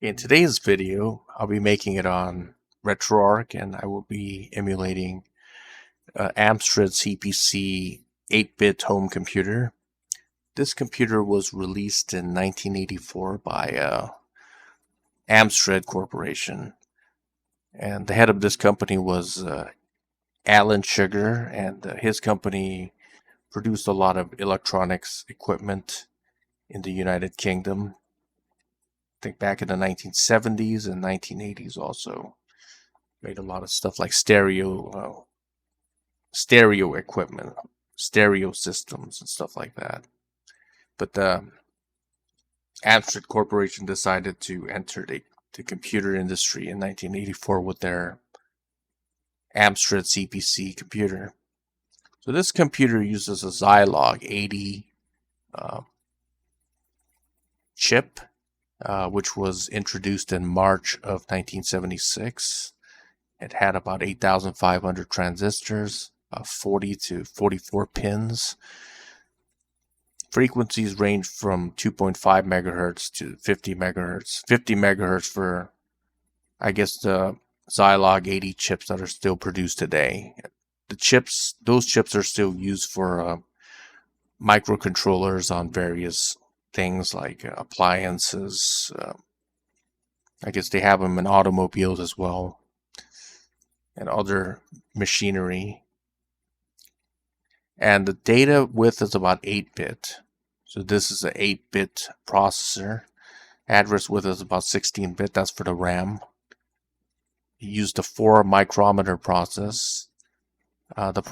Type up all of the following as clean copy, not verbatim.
In today's video, I'll be making it on Retroarch, and I will be emulating Amstrad CPC 8-bit home computer. This computer was released in 1984 by Amstrad Corporation, and the head of this company was Alan Sugar, and his company produced a lot of electronics equipment in the United Kingdom. I think back in the 1970s and 1980s also made a lot of stuff like stereo equipment, stereo systems and stuff like that. But the Amstrad Corporation decided to enter the computer industry in 1984 with their Amstrad CPC computer. So this computer uses a Zilog 80 chip, which was introduced in March of 1976. It had about 8,500 transistors, 40 to 44 pins. Frequencies range from 2.5 megahertz to 50 megahertz. 50 megahertz for, I guess, the Zilog 80 chips that are still produced today. Those chips are still used for microcontrollers on various things like appliances. I guess they have them in automobiles as well, and other machinery. And the data width is about 8-bit. So this is an 8-bit processor. Address width is about 16-bit. That's for the RAM. It used a 4 micrometer process. The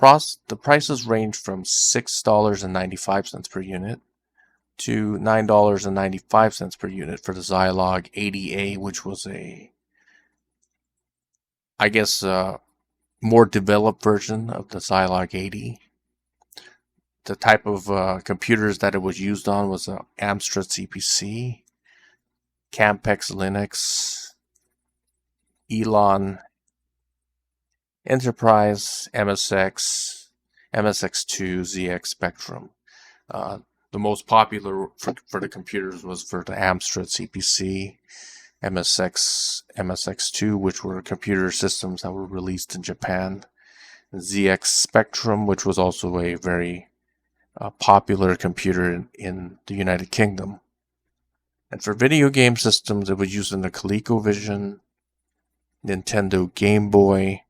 prices range from $6.95 per unit to $9.95 per unit for the Zilog 80A, which was I guess, more developed version of the Zilog 80. The type of computers that it was used on was Amstrad CPC, Campex Linux, Elon Enterprise, MSX, MSX2, ZX Spectrum. The most popular for the computers was for the Amstrad CPC, MSX2, which were computer systems that were released in Japan, ZX Spectrum, which was also a very popular computer in the United Kingdom. And for video game systems, it was used in the ColecoVision, Nintendo Game Boy,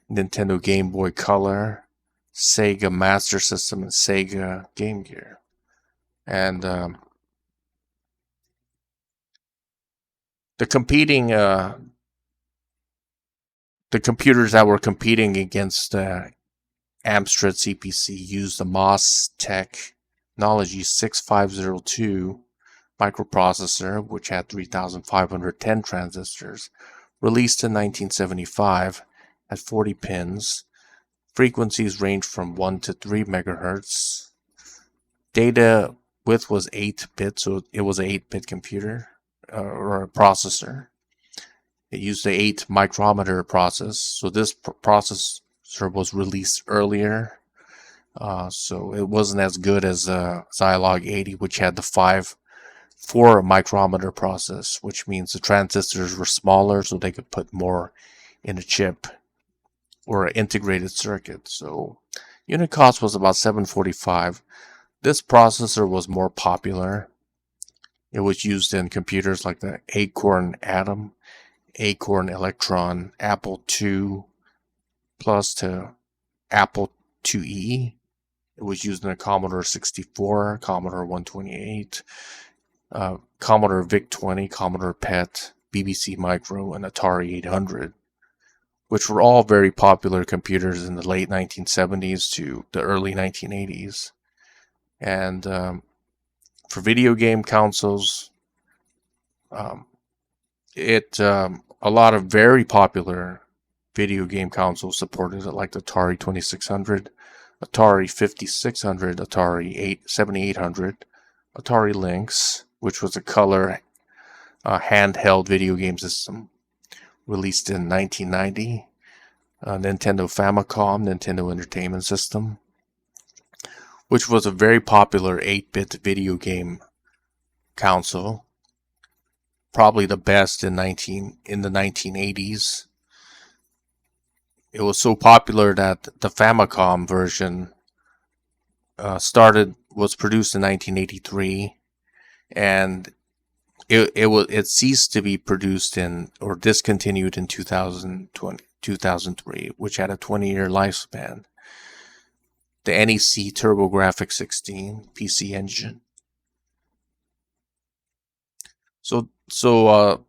Nintendo Game Boy Color, Sega Master System, and Sega Game Gear. And the computers that were competing against Amstrad CPC used the MOS Technology 6502 microprocessor, which had 3,510 transistors, released in 1975 at 40 pins. Frequencies range from 1 to 3 megahertz. Data width was 8-bit, so it was an 8-bit computer or a processor. It used the 8 micrometer process, so this processor was released earlier, so it wasn't as good as Zilog 80, which had the 4 micrometer process, which means the transistors were smaller, so they could put more in a chip or an integrated circuit. So unit cost was about $745. This processor was more popular. It was used in computers like the Acorn Atom, Acorn Electron, Apple II Plus to Apple IIe. It was used in a Commodore 64, Commodore 128, Commodore VIC-20, Commodore PET, BBC Micro, and Atari 800, which were all very popular computers in the late 1970s to the early 1980s. And for video game consoles, a lot of very popular video game consoles supported it, like the Atari 2600, Atari 5600, Atari 7800, Atari Lynx, which was a color handheld video game system released in 1990, Nintendo Famicom, Nintendo Entertainment System, which was a very popular 8-bit video game console. probably the best in the 1980s. It was so popular that the Famicom version was produced in 1983, and it ceased to be produced in or discontinued in 2003, which had a 20-year lifespan. The NEC TurboGrafx 16 PC engine. So the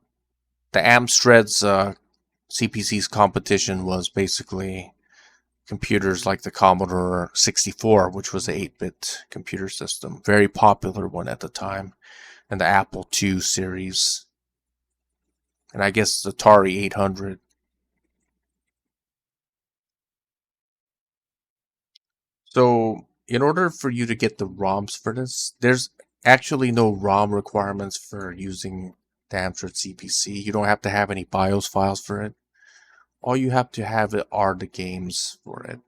Amstrad's CPC's competition was basically computers like the Commodore 64, which was an 8-bit computer system, very popular one at the time, and the Apple II series, and I guess the Atari 800. So in order for you to get the ROMs for this, there's actually no ROM requirements for using the Amstrad CPC. You don't have to have any BIOS files for it. All you have to have are the games for it.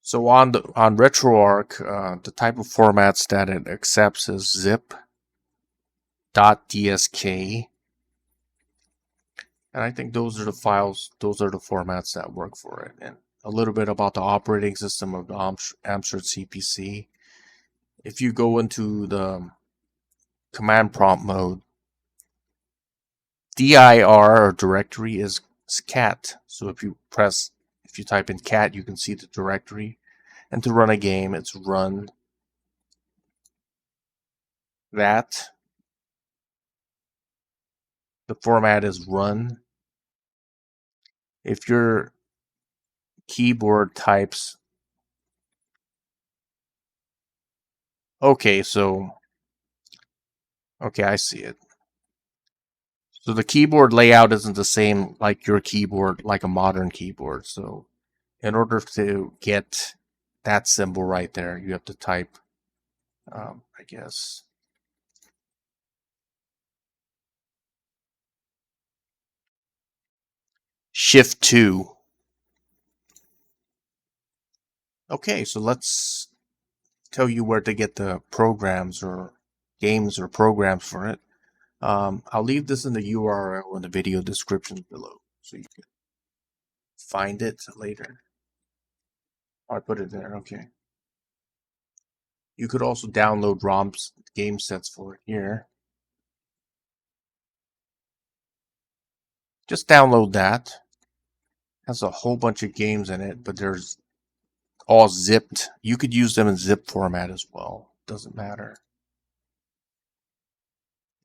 So on Retroarch, the type of formats that it accepts is zip, .dsk, and I think those are the files, those are the formats that work for it. And a little bit about the operating system of the Amstrad CPC. If you go into the command prompt mode, dir or directory is cat. So if you type in cat, you can see the directory. And to run a game, it's run that. The format is run. If your keyboard types, okay, I see it. So the keyboard layout isn't the same like your keyboard, like a modern keyboard. So in order to get that symbol right there, you have to type, I guess, Shift 2. Okay, so let's tell you where to get the programs or games or programs for it. I'll leave this in the URL in the video description below, so you can find it later. I put it there, okay. You could also download ROMs, game sets for it here. Just download that. Has a whole bunch of games in it, but there's all zipped. You could use them in zip format as well. Doesn't matter.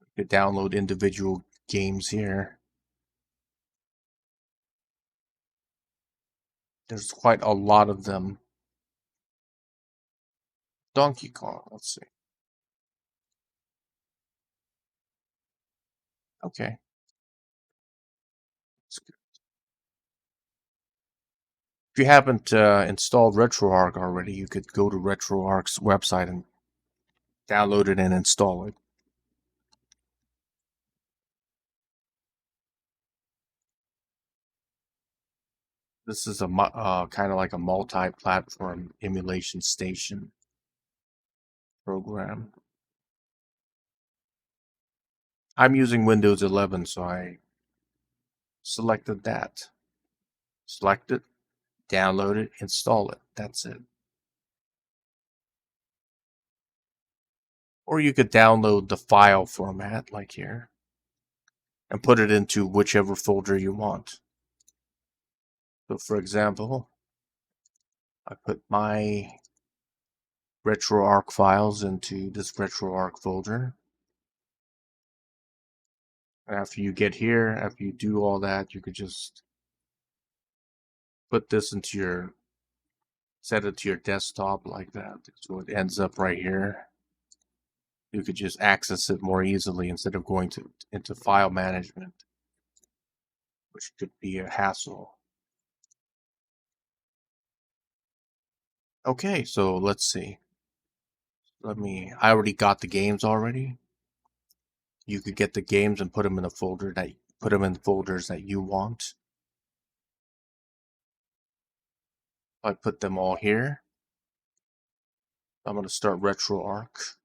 You could download individual games here. There's quite a lot of them. Donkey Kong, let's see. Okay. That's good. If you haven't installed Retroarch already, you could go to Retroarch's website and download it and install it. This is a kind of like a multi-platform emulation station program. I'm using Windows 11, so I selected that. Select it, download it, install it. That's it. Or you could download the file format, like here, and put it into whichever folder you want. So for example, I put my RetroArch files into this RetroArch folder. And after you get here, after you do all that, you could just put this into your, set it to your desktop like that. So it ends up right here. You could just access it more easily instead of going into file management, which could be a hassle. Okay, so let's see. I already got the games already. You could get the games and put them in a folder put them in folders that you want. I put them all here. I'm going to start Retroarch.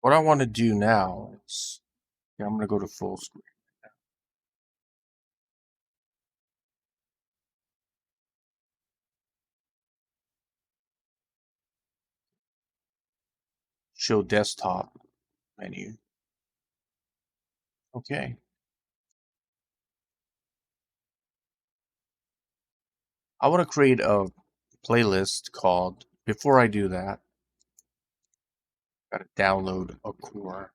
What I want to do now is, I'm going to go to full screen. Show desktop menu. Okay. I want to create a playlist called, before I do that, got to download a core.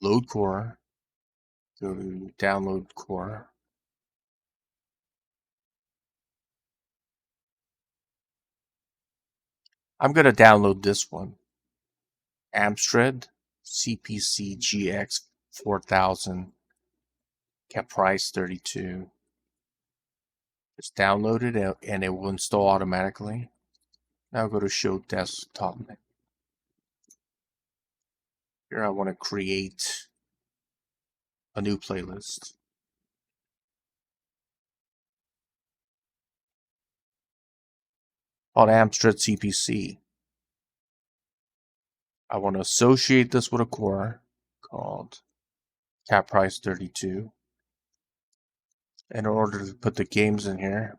Load core. Go to download core. I'm going to download this one. Amstrad CPC GX 4000. Cap price 32. Just download it and it will install automatically. Now go to show desktop. Here I want to create a new playlist. Called Amstrad CPC. I want to associate this with a core called cap price 32. In order to put the games in here,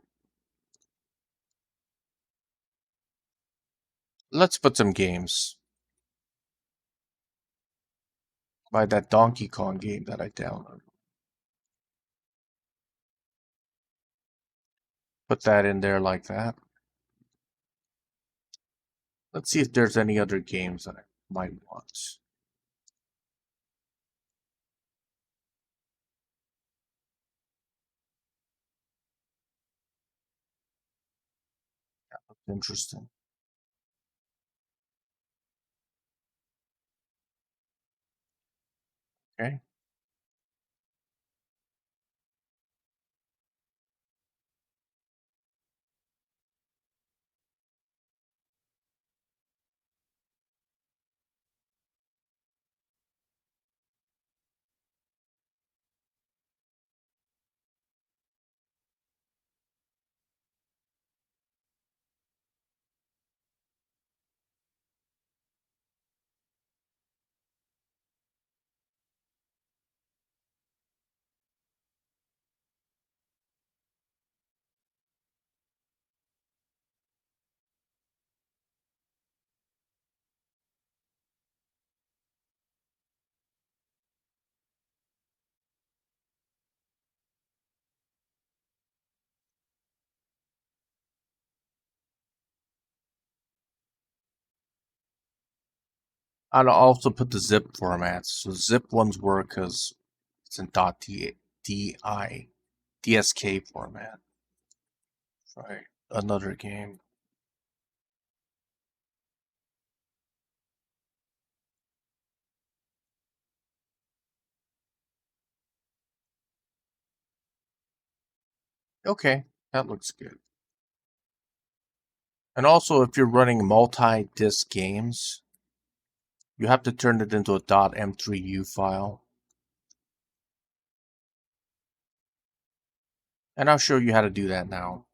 let's put some games. By that Donkey Kong game that I downloaded. Put that in there like that. Let's see if there's any other games that I might want. That looks interesting. Okay. I'll also put the zip formats. So zip ones work because it's in .dsk format. Try another game. Okay, that looks good. And also, if you're running multi-disk games, you have to turn it into a .m3u file. And I'll show you how to do that now.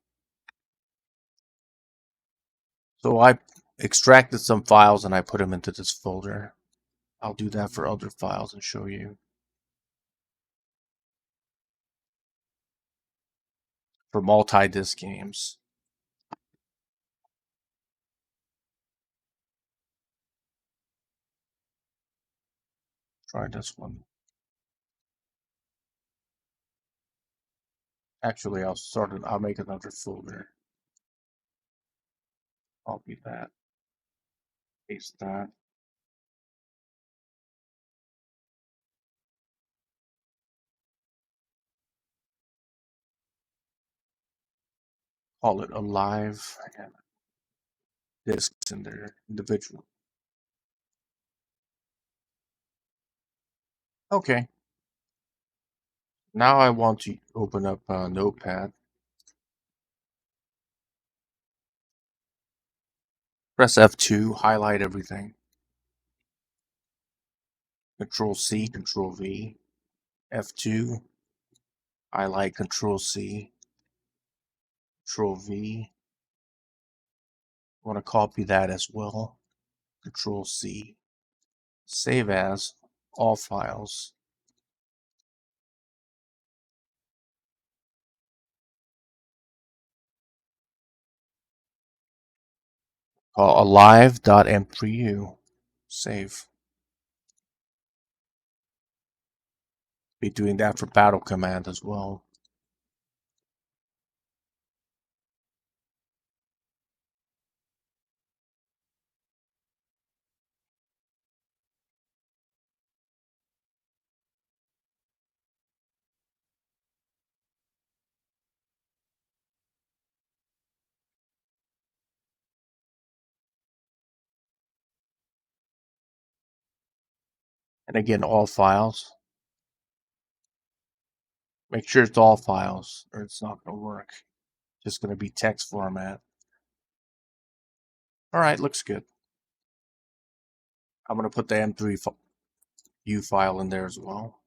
So I extracted some files and I put them into this folder. I'll do that for other files and show you. For multi-disk games. Try this one. Actually, I'll make another folder. Copy that. Paste that. Call it alive. And disks in there, individual. Okay. Now I want to open up a notepad. Press F2, highlight everything. Control C, Control V, F2. I like Control C, Control V. I want to copy that as well. Control C. Save as all files. Call alive.m3u. Save. Be doing that for battle command as well. And again, all files. Make sure it's all files or it's not going to work. Just going to be text format. All right, looks good. I'm going to put the M3U file in there as well.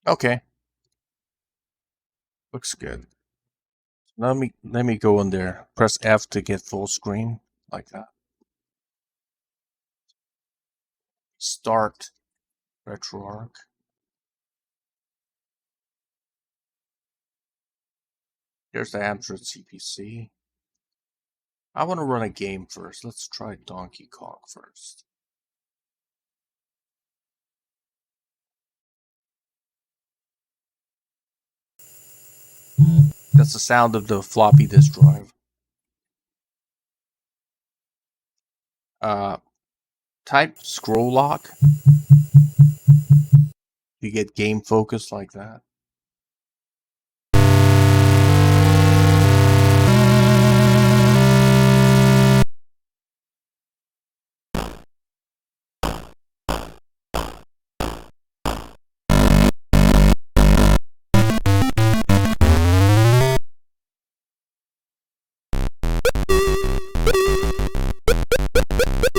Okay. Looks good. Let me go in there. Press F to get full screen like that. Start Retroarch. Here's the Amstrad CPC. I want to run a game first. Let's try Donkey Kong first. That's the sound of the floppy disk drive. Type scroll lock. You get game focus like that.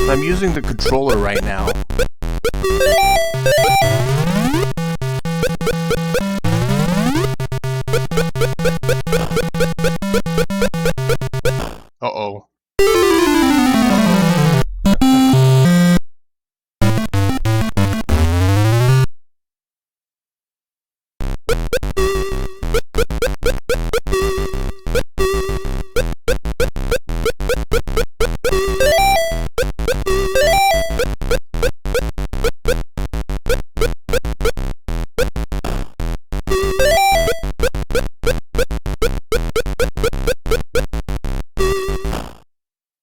I'm using the controller right now. Uh-oh.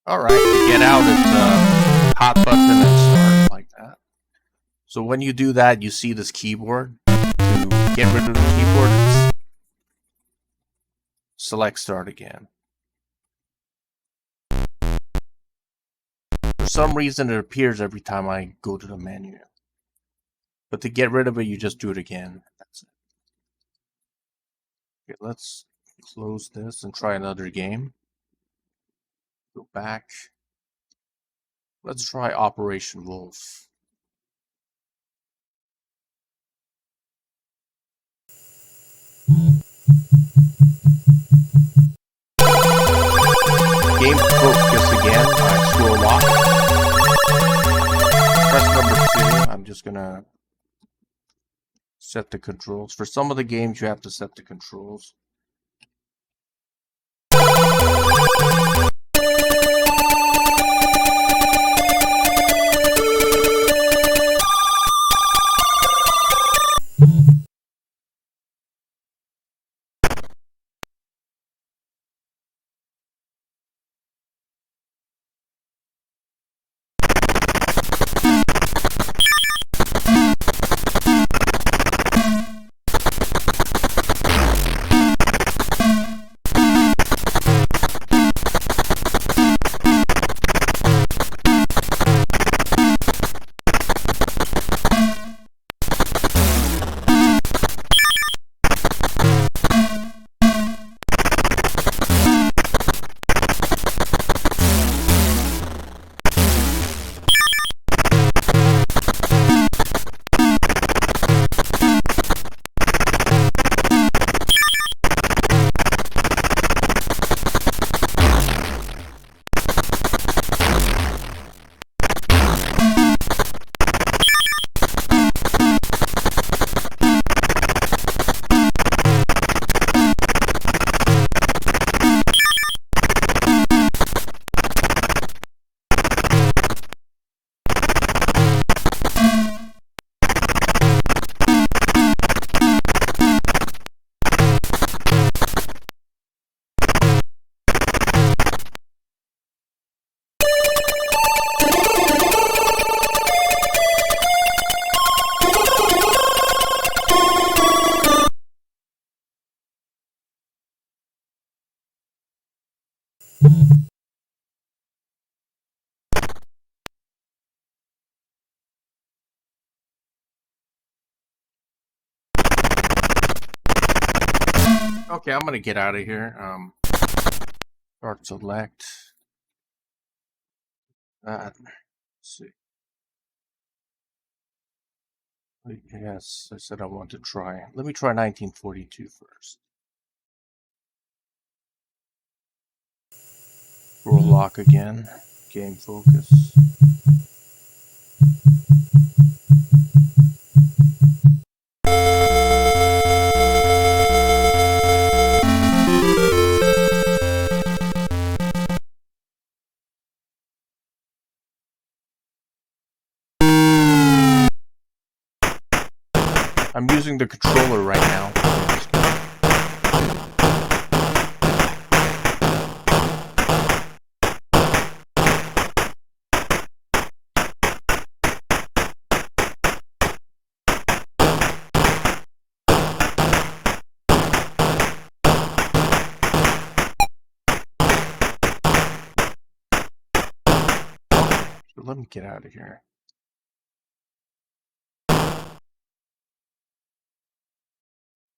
Alright, to get out, it's hot button and start like that. So when you do that, you see this keyboard. To get rid of the keyboard, it's select start again. For some reason, it appears every time I go to the menu. But to get rid of it, you just do it again. That's it. Okay, let's close this and try another game. Go back. Let's try Operation Wolf. Game focus again. I scroll lock. Press number 2. I'm just gonna set the controls. For some of the games, you have to set the controls. Okay, I'm gonna get out of here. Start select that. Let's see. Yes, I said I want to try. Let me try 1942 first. Roll lock again. Game focus. I'm using the controller right now. So let me get out of here.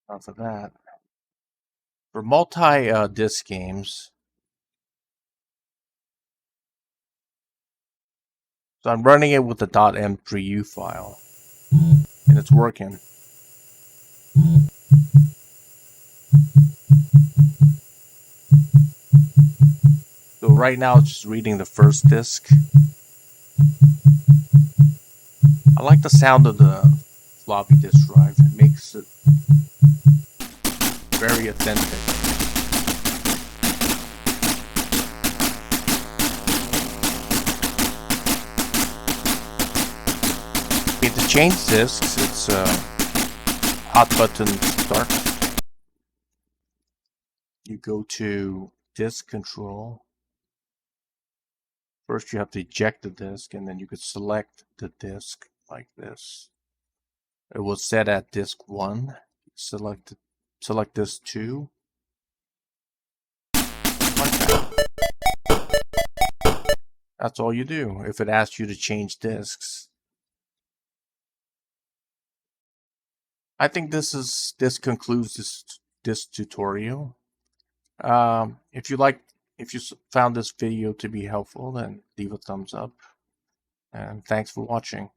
Enough of that. For multi-disc games, so I'm running it with the .m3u file, and it's working. So right now it's just reading the first disc. I like the sound of the floppy disk drive. It makes it very authentic. Okay, to change discs, it's hot button start. You go to disk control. First you have to eject the disk, and then you could select the disk like this. It was set at disk 1. Select disk 2. Like that. That's all you do if it asks you to change disks. I think this concludes this tutorial. If you found this video to be helpful, then leave a thumbs up. And thanks for watching.